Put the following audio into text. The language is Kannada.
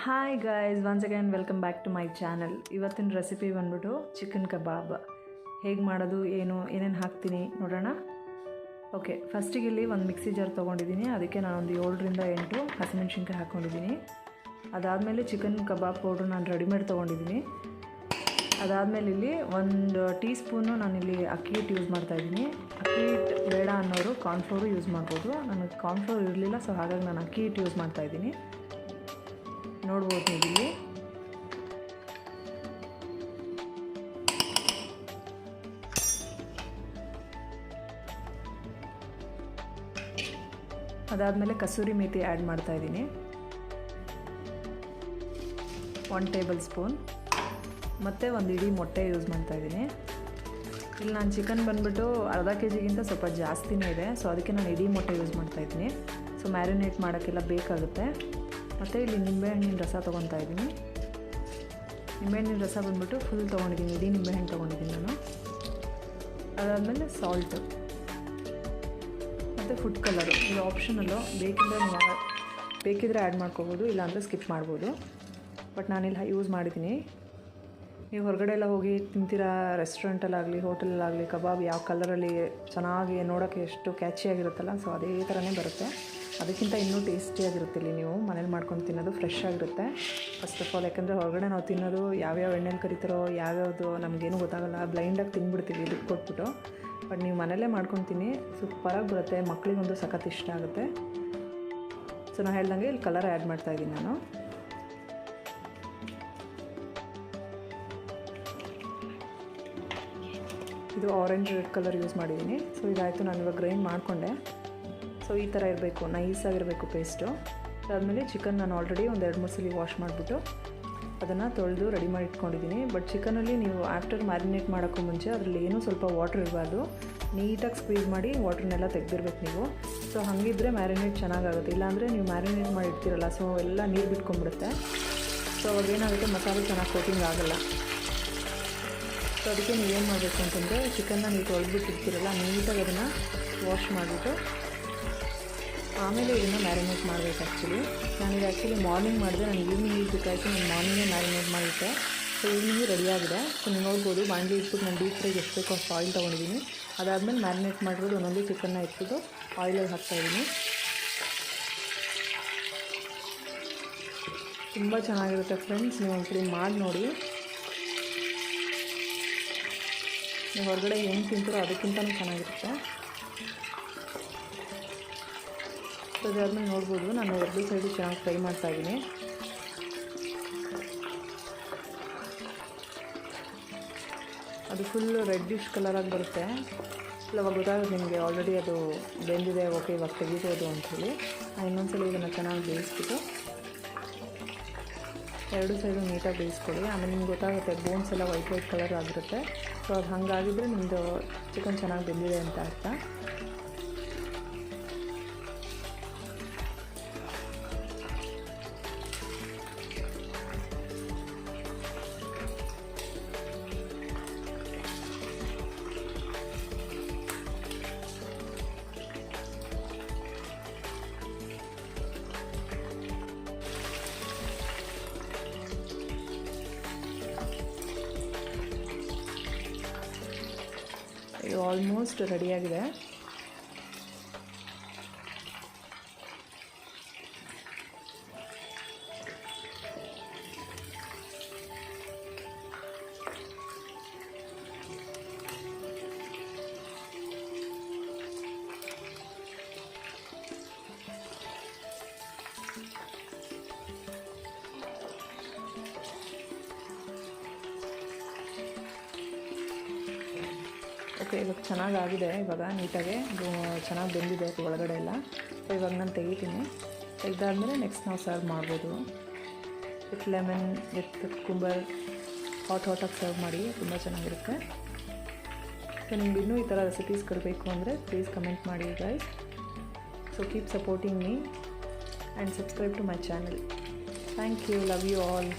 Hi guys, once again welcome back to my channel. ಇವತ್ತಿನ ರೆಸಿಪಿ ಬಂದ್ಬಿಟ್ಟು ಚಿಕನ್ ಕಬಾಬ್. ಹೇಗೆ ಮಾಡೋದು, ಏನೇನು ಹಾಕ್ತೀನಿ ನೋಡೋಣ. ಓಕೆ, ಫಸ್ಟಿಗೆ ಇಲ್ಲಿ ಒಂದು ಮಿಕ್ಸಿ ಜಾರ್ ತೊಗೊಂಡಿದ್ದೀನಿ. ಅದಕ್ಕೆ ನಾನೊಂದು 7ರಿಂದ 8 ಹಸಿಮೆಣ್ಸಿನ್ಕಾಯಿ ಹಾಕ್ಕೊಂಡಿದ್ದೀನಿ. ಅದಾದಮೇಲೆ ಚಿಕನ್ ಕಬಾಬ್ ಪೌಡ್ರ್ ನಾನು ರೆಡಿಮೇಡ್ ತೊಗೊಂಡಿದ್ದೀನಿ. ಅದಾದಮೇಲೆ ಇಲ್ಲಿ 1 ಟೀ ಸ್ಪೂನು ನಾನಿಲ್ಲಿ ಅಕ್ಕಿ ಹಿಟ್ಟು ಯೂಸ್ ಮಾಡ್ತಾಯಿದ್ದೀನಿ. ಅಕ್ಕಿ ಹಿಟ್ಟು ಬೇಡ ಅನ್ನೋರು ಕಾರ್ನ್ಫ್ಲೋರು ಯೂಸ್ ಮಾಡ್ಬೋದು. ನನಗೆ ಕಾರ್ನ್ಫ್ಲೋರ್ ಇರಲಿಲ್ಲ, ಸೊ ಹಾಗಾಗಿ ನಾನು ಅಕ್ಕಿ ಹಿಟ್ಟು ಯೂಸ್ ಮಾಡ್ತಾಯಿದ್ದೀನಿ. ನೋಡ್ಬೋದು ನೀವಿಲ್ಲಿ. ಅದಾದಮೇಲೆ ಕಸೂರಿ ಮೇಥಿ ಆ್ಯಡ್ ಮಾಡ್ತಾಯಿದ್ದೀನಿ, 1 ಟೇಬಲ್ ಸ್ಪೂನ್. ಮತ್ತು 1 ಇಡೀ ಮೊಟ್ಟೆ ಯೂಸ್ ಮಾಡ್ತಾಯಿದ್ದೀನಿ. ಇಲ್ಲಿ ನಾನು ಚಿಕನ್ ಬಂದುಬಿಟ್ಟು ಅರ್ಧ ಕೆ.ಜಿಗಿಂತ ಸ್ವಲ್ಪ ಜಾಸ್ತಿನೇ ಇದೆ, ಸೊ ಅದಕ್ಕೆ ನಾನು ಇಡೀ ಮೊಟ್ಟೆ ಯೂಸ್ ಮಾಡ್ತಾಯಿದ್ದೀನಿ. ಸೊ ಮ್ಯಾರಿನೇಟ್ ಮಾಡೋಕ್ಕೆಲ್ಲ ಬೇಕಾಗುತ್ತೆ. ಮತ್ತು ಇಲ್ಲಿ ನಿಂಬೆಹಣ್ಣಿನ ರಸ ತೊಗೊತಾ ಇದ್ದೀನಿ. ನಿಂಬೆಹಣ್ಣಿನ ರಸ ಬಂದುಬಿಟ್ಟು ಫುಲ್ ತೊಗೊಂಡಿದ್ದೀನಿ, ಇಡೀ ನಿಂಬೆಹಣ್ಣು ತೊಗೊಂಡಿದ್ದೀನಿ ನಾನು. ಅದಾದಮೇಲೆ ಸಾಲ್ಟು ಮತ್ತು ಫುಡ್ ಕಲರು, ಇದು ಆಪ್ಷನಲ್ಲು. ಬೇಕಿದ್ರೆ ಆ್ಯಡ್ ಮಾಡ್ಕೋಬೋದು, ಇಲ್ಲಾಂದರೆ ಸ್ಕಿಪ್ ಮಾಡ್ಬೋದು. ಬಟ್ ನಾನಿಲ್ಲಿ ಯೂಸ್ ಮಾಡಿದ್ದೀನಿ. ನೀವು ಹೊರಗಡೆ ಎಲ್ಲ ಹೋಗಿ ತಿಂತೀರಾ, ರೆಸ್ಟೋರೆಂಟಲ್ಲಾಗಲಿ ಹೋಟೆಲಲ್ಲಾಗಲಿ, ಕಬಾಬ್ ಯಾವ ಕಲರಲ್ಲಿ ಚೆನ್ನಾಗಿ ನೋಡೋಕ್ಕೆ ಎಷ್ಟು ಕ್ಯಾಚಿಯಾಗಿರುತ್ತಲ್ಲ, ಸೊ ಅದೇ ಥರನೇ ಬರುತ್ತೆ. ಅದಕ್ಕಿಂತ ಇನ್ನೂ ಟೇಸ್ಟಿಯಾಗಿರುತ್ತೆ. ಇಲ್ಲಿ ನೀವು ಮನೇಲಿ ಮಾಡ್ಕೊಂಡು ತಿನ್ನೋದು ಫ್ರೆಶ್ ಆಗಿರುತ್ತೆ ಫಸ್ಟ್ ಆಫ್ ಆಲ್. ಯಾಕಂದರೆ ಹೊರಗಡೆ ನಾವು ತಿನ್ನೋದು ಯಾವ್ಯಾವ ಎಣ್ಣೆಲಿ ಕರಿತಾರೋ ಯಾವ್ಯಾವುದು ನಮಗೇನು ಗೊತ್ತಾಗಲ್ಲ, ಬ್ಲೈಂಡಾಗಿ ತಿಂದ್ಬಿಡ್ತೀವಿ ದುಡ್ಡು ಕೊಟ್ಬಿಟ್ಟು. ಬಟ್ ನೀವು ಮನೇಲೇ ಮಾಡ್ಕೊಂಡು ತಿನ್ನಿ, ಸೂಪರಾಗಿ ಬರುತ್ತೆ. ಮಕ್ಕಳಿಗೊಂದು ಸಖತ್ ಇಷ್ಟ ಆಗುತ್ತೆ. ಸೊ ನಾನು ಹೇಳ್ದಂಗೆ ಇಲ್ಲಿ ಕಲರ್ ಆ್ಯಡ್ ಮಾಡ್ತಾಯಿದ್ದೀನಿ ನಾನು. ಇದು ಆರೆಂಜ್ ರೆಡ್ ಕಲರ್ ಯೂಸ್ ಮಾಡಿದ್ದೀನಿ. ಸೊ ಇದಾಯಿತು, ನಾನು ಇವಾಗ ಗ್ರೈಂಡ್ ಮಾಡಿಕೊಂಡೆ. ಸೊ ಈ ಥರ ಇರಬೇಕು, ನೈಸಾಗಿರಬೇಕು ಪೇಸ್ಟು. ಅದಾದಮೇಲೆ ಚಿಕನ್ ನಾನು ಆಲ್ರೆಡಿ ಒಂದು 2-3 ಸಲ ವಾಶ್ ಮಾಡಿಬಿಟ್ಟು ಅದನ್ನು ತೊಳೆದು ರೆಡಿ ಮಾಡಿ ಇಟ್ಕೊಂಡಿದ್ದೀನಿ. ಬಟ್ ಚಿಕನಲ್ಲಿ ನೀವು ಆಫ್ಟರ್ ಮ್ಯಾರಿನೇಟ್ ಮಾಡೋಕ್ಕೂ ಮುಂಚೆ ಅದರಲ್ಲಿ ಏನೂ ಸ್ವಲ್ಪ ವಾಟ್ರ್ ಇರಬಾರ್ದು. ನೀಟಾಗಿ ಸ್ಕ್ವೀಸ್ ಮಾಡಿ ವಾಟ್ರನ್ನೆಲ್ಲ ತೆಗೆದಿರ್ಬೇಕು ನೀವು. ಸೊ ಹಾಗಿದ್ರೆ ಮ್ಯಾರಿನೇಟ್ ಚೆನ್ನಾಗಾಗುತ್ತೆ. ಇಲ್ಲಾಂದರೆ ನೀವು ಮ್ಯಾರಿನೇಟ್ ಮಾಡಿ ಇಡ್ತೀರಲ್ಲ, ಸೊ ಎಲ್ಲ ನೀರು ಬಿಟ್ಕೊಂಡ್ಬಿಡುತ್ತೆ. ಸೊ ಅವಾಗ ಏನಾಗುತ್ತೆ, ಮಸಾಲೆ ಚೆನ್ನಾಗಿ ಕೋಟಿಂಗ್ ಆಗೋಲ್ಲ. ಸೊ ಅದಕ್ಕೆ ನೀವೇನು ಮಾಡಬೇಕು ಅಂತಂದರೆ, ಚಿಕನ್ನ ನೀವು ತೊಳೆದ್ಬಿಟ್ಟು ಇಡ್ತೀರಲ್ಲ, ನೀಟಾಗಿ ಅದನ್ನು ವಾಶ್ ಮಾಡಿಬಿಟ್ಟು ಆಮೇಲೆ ಇದನ್ನು ಮ್ಯಾರಿನೇಟ್ ಮಾಡಬೇಕು. ನಾನಿದು ಮಾರ್ನಿಂಗ್ ಮಾಡಿದೆ, ನಾನು ಈವ್ನಿಂಗ್ ಬೇಕಾಯಿತು, ನಾನು ಮಾರ್ನಿಂಗೇ ಮ್ಯಾರಿನೇಟ್ ಮಾಡಿದ್ದೆ. ಸೊ ಈವ್ನಿಂಗ್ ರೆಡಿಯಾಗಿದೆ. ಸೊ ನೀವು ನೋಡ್ಬೋದು, ಬಾಣಲಿ ಇಟ್ಬಿಟ್ಟು ನಾನು ಡೀಪ್ ಫ್ರೈಗೆ ಎಷ್ಟು ಬೇಕೋ ಅಷ್ಟು ಆಯಿಲ್ ತೊಗೊಂಡಿದ್ದೀನಿ. ಅದಾದಮೇಲೆ ಮ್ಯಾರಿನೇಟ್ ಮಾಡಿರೋದು ಒಂದೊಂದು ಚಿಕನ್ನ ಇಟ್ಬಿಟ್ಟು ಆಯಿಲಲ್ಲಿ ಹಾಕ್ತಾಯಿದ್ದೀನಿ. ತುಂಬ ಚೆನ್ನಾಗಿರುತ್ತೆ ಫ್ರೆಂಡ್ಸ್, ನೀವು ಒಂದ್ಸರಿ ಮಾಡಿ ನೋಡಿ. ನೀವು ಹೊರಗಡೆ ಹೆಂಗೆ ತಿಂತೀರೋ ಅದಕ್ಕಿಂತಲೂ ಚೆನ್ನಾಗಿರುತ್ತೆ. ಸೊ ಅದಾದಮೇಲೆ ನೋಡ್ಬೋದು, ನಾನು 2 ಸೈಡು ಚೆನ್ನಾಗಿ ಫ್ರೈ ಮಾಡ್ತಾಯಿದ್ದೀನಿ. ಅದು ಫುಲ್ಲು ರೆಡ್ಡಿಶ್ ಕಲರಾಗಿ ಬರುತ್ತೆ. ಅವಾಗ ಗೊತ್ತಾಗುತ್ತೆ ನಿಮಗೆ ಆಲ್ರೆಡಿ ಅದು ಬೆಂದಿದೆ, ಓಕೆ ಇವಾಗ ತೆಗಿಬೋದು ಅಂಥೇಳಿ. ಇನ್ನೊಂದು ಸಲ ಇದನ್ನು ಚೆನ್ನಾಗಿ ಬೇಯಿಸ್ಬಿಟ್ಟು 2 ಸೈಡು ನೀಟಾಗಿ ಬೇಯಿಸ್ಕೊಳ್ಳಿ. ಆಮೇಲೆ ನಿಮ್ಗೆ ಗೊತ್ತಾಗುತ್ತೆ, ಬೋನ್ಸ್ ಎಲ್ಲ ವೈಟ್ ಕಲರ್ ಆಗಿರುತ್ತೆ. ಸೊ ಅದು ಹಾಗಾಗಿದ್ರೆ ನಿಮ್ಮದು ಚಿಕನ್ ಚೆನ್ನಾಗಿ ಬೆಂದಿದೆ ಅಂತ ಅರ್ಥ. ಇದು ಆಲ್ಮೋಸ್ಟ್ ರೆಡಿಯಾಗಿದೆ. ಓಕೆ, ಇವಾಗ ಚೆನ್ನಾಗಾಗಿದೆ. ಇವಾಗ ನೀಟಾಗಿ ಚೆನ್ನಾಗಿ ಬೆಂದಿದೆ ಒಳಗಡೆ ಎಲ್ಲ. ಸೊ ಇವಾಗ ನಾನು ತೆಗಿತೀನಿ. ತೆಗೆದಾದ್ಮೇಲೆ ನೆಕ್ಸ್ಟ್ ನಾವು ಸರ್ವ್ ಮಾಡ್ಬೋದು. With lemon, with Kumbar, ಹಾಟಾಗಿ serve ಮಾಡಿ, ತುಂಬ ಚೆನ್ನಾಗಿರುತ್ತೆ. ಸೊ ನಿಮ್ಗೆ ಇನ್ನೂ ಈ ಥರ ರೆಸಿಪೀಸ್ ಕೊಡಬೇಕು ಅಂದರೆ ಪ್ಲೀಸ್ ಕಮೆಂಟ್ ಮಾಡಿ guys. So keep supporting me and subscribe to my channel. Thank you, love you all.